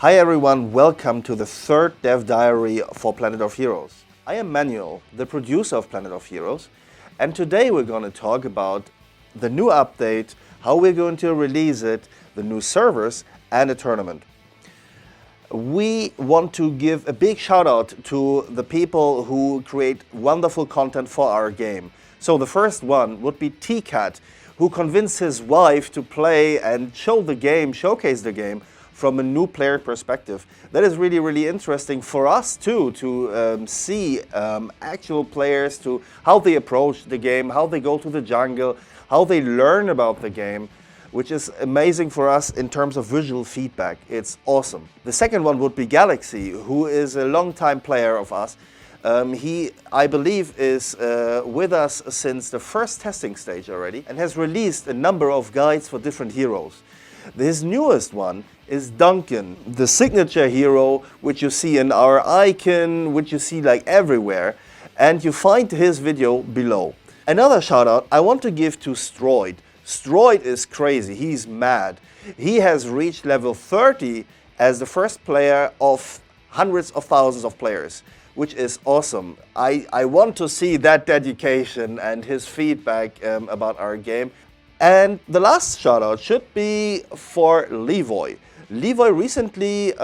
Hi everyone, welcome to the third dev diary for Planet of Heroes. I am Manuel, the producer of Planet of Heroes, and today we're going to talk about the new update, how we're going to release it, the new servers, and a tournament. We want to give a big shout out to the people who create wonderful content for our game. So the first one would be TCAT, who convinced his wife to play and show the game, showcase the game from a new player perspective. That is really, really interesting for us too, to see actual players, to how they approach the game, how they go to the jungle, how they learn about the game, which is amazing for us in terms of visual feedback. It's awesome. The second one would be Galaxy, who is a long-time player of us. He, I believe, is with us since the first testing stage already and has released a number of guides for different heroes. His newest one is Duncan, the signature hero, which you see in our icon, which you see like everywhere, and you find his video below. Another shout out I want to give to Stroid. Stroid is crazy, he's mad. He has reached level 30 as the first player of hundreds of thousands of players, which is awesome. I want to see that dedication and his feedback about our game. And the last shout out should be for Levoi. Levoi recently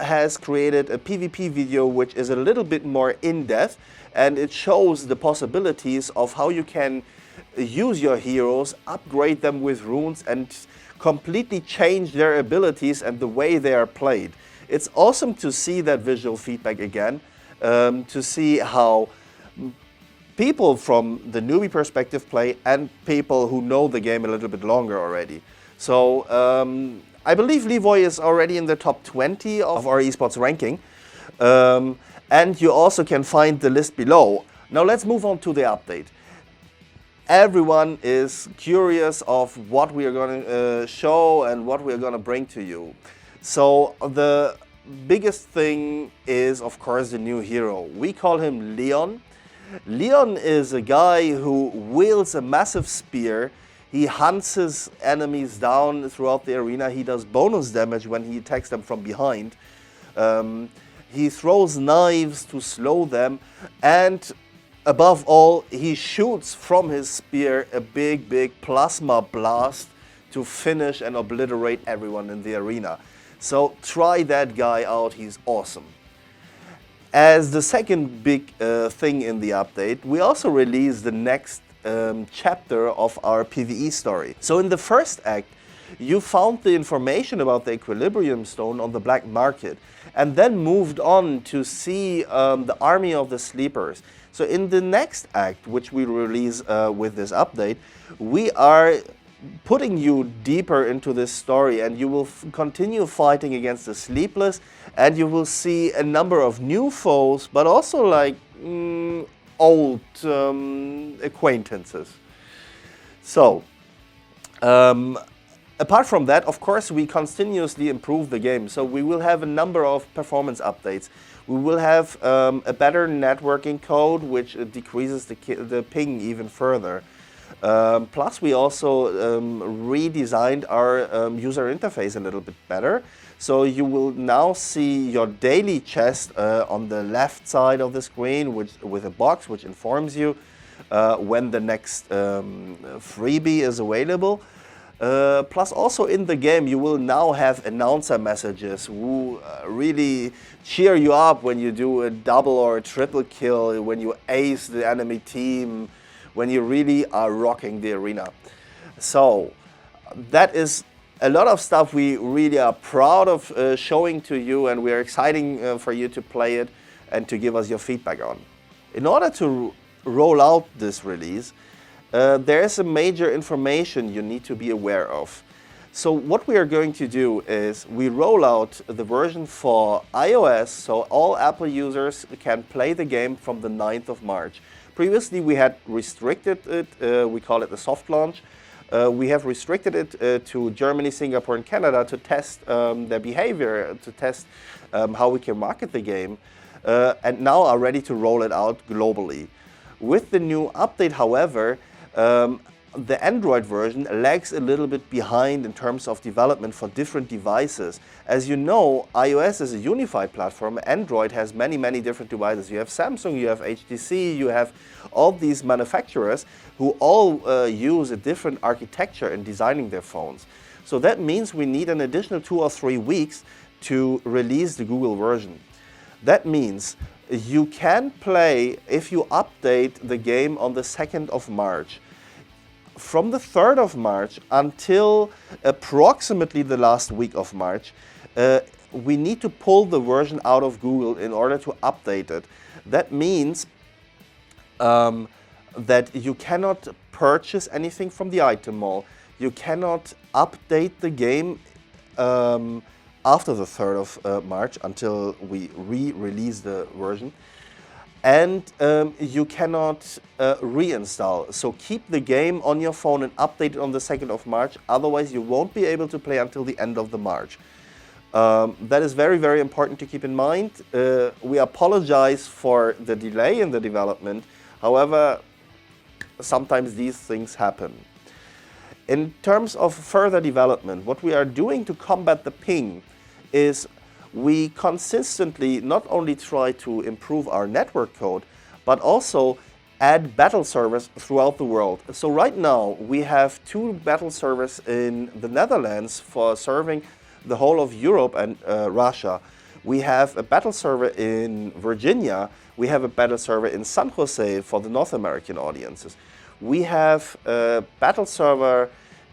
has created a PvP video which is a little bit more in-depth, and it shows the possibilities of how you can use your heroes, upgrade them with runes, and completely change their abilities and the way they are played. It's awesome to see that visual feedback again, to see how people from the newbie perspective play and people who know the game a little bit longer already. So I believe Levoi is already in the top 20 of our esports ranking. And you also can find the list below. Now let's move on to the update. Everyone is curious of what we are going to show and what we are going to bring to you. So the biggest thing is, of course, the new hero. We call him Leon. Leon is a guy who wields a massive spear. He hunts his enemies down throughout the arena. He does bonus damage when he attacks them from behind. He throws knives to slow them, and above all, he shoots from his spear a big plasma blast to finish and obliterate everyone in the arena. So try that guy out, he's awesome. As the second big thing in the update, we also released the next chapter of our PvE story. So in the first act, you found the information about the Equilibrium Stone on the black market and then moved on to see the army of the sleepers. So in the next act, which we release with this update, we are putting you deeper into this story, and you will continue fighting against the Sleepless, and you will see a number of new foes, but also like old acquaintances. So apart from that, of course, we continuously improve the game. So we will have a number of performance updates. We will have a better networking code, which decreases the ping even further. Plus, we also redesigned our user interface a little bit better. So you will now see your daily chest on the left side of the screen with a box which informs you when the next freebie is available. Plus, also in the game, you will now have announcer messages who really cheer you up when you do a double or a triple kill, when you ace the enemy team, when you really are rocking the arena. So that is a lot of stuff we really are proud of showing to you, and we are exciting for you to play it and to give us your feedback on. In order to roll out this release, there is a major information you need to be aware of. So what we are going to do is we roll out the version for iOS, so all Apple users can play the game from the 9th of March. Previously we had restricted it, we call it the soft launch. We have restricted it to Germany, Singapore and Canada to test their behavior, to test how we can market the game, and now are ready to roll it out globally. With the new update, however, the Android version lags a little bit behind in terms of development for different devices. As you know, iOS is a unified platform. Android has many, many different devices. You have Samsung, you have HTC, you have all these manufacturers who all use a different architecture in designing their phones. So that means we need an additional 2 or 3 weeks to release the Google version. That means you can play, if you update the game on the 2nd of March, from the 3rd of March until approximately the last week of March, we need to pull the version out of Google in order to update it. That means that you cannot purchase anything from the item mall. You cannot update the game after the 3rd of March until we re-release the version. And you cannot reinstall. So keep the game on your phone and update it on the 2nd of March. Otherwise, you won't be able to play until the end of the March. That is very, very important to keep in mind. We apologize for the delay in the development. However, sometimes these things happen. In terms of further development, what we are doing to combat the ping is we consistently not only try to improve our network code, but also add battle servers throughout the world. So right now we have 2 battle servers in the Netherlands for serving the whole of Europe and Russia. We have a battle server in Virginia. We have a battle server in San Jose for the North American audiences. We have a battle server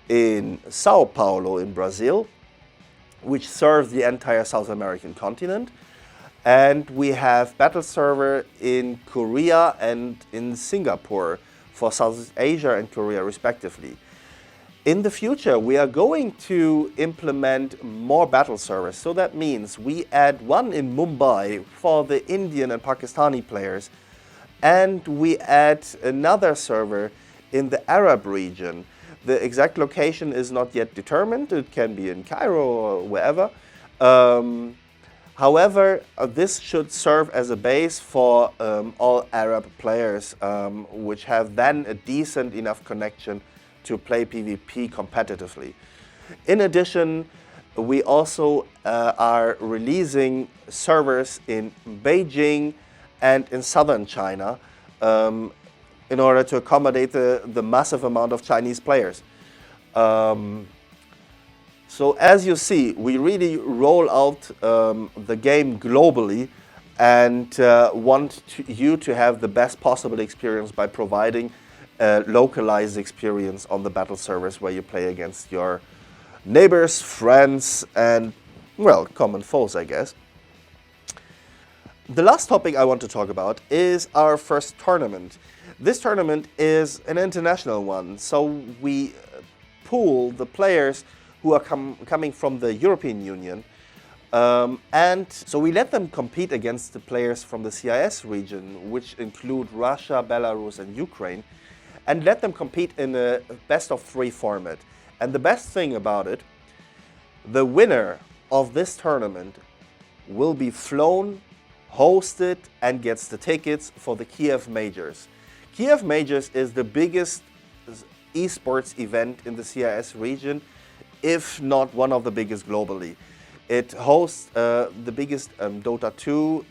in Sao Paulo in Brazil, which serves the entire South American continent. And we have battle server in Korea and in Singapore for Southeast Asia and Korea respectively. In the future, we are going to implement more battle servers. So that means we add one in Mumbai for the Indian and Pakistani players, and we add another server in the Arab region. The exact location is not yet determined. It can be in Cairo or wherever. However, this should serve as a base for all Arab players, which have then a decent enough connection to play PvP competitively. In addition, we also are releasing servers in Beijing and in southern China in order to accommodate the massive amount of Chinese players. So as you see, we really roll out the game globally and want you to have the best possible experience by providing a localized experience on the battle servers where you play against your neighbors, friends, and, well, common foes, I guess. The last topic I want to talk about is our first tournament. This tournament is an international one, so we pool the players who are coming from the European Union, and so we let them compete against the players from the CIS region, which include Russia, Belarus, and Ukraine, and let them compete in a best-of-3 format. And the best thing about it, the winner of this tournament will be flown, hosted, and gets the tickets for the Kiev Majors. Kiev Majors is the biggest esports event in the CIS region, if not one of the biggest globally. It hosts the biggest Dota 2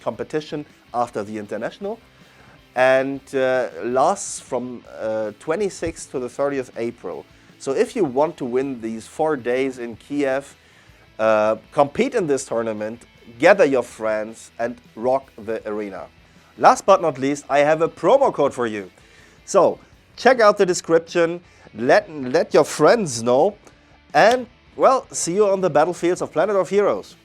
competition after the international, and lasts from 26th to the 30th April. So if you want to win these 4 days in Kiev, compete in this tournament, gather your friends, and rock the arena. Last but not least, I have a promo code for you. So check out the description, let your friends know, and, well, see you on the battlefields of Planet of Heroes.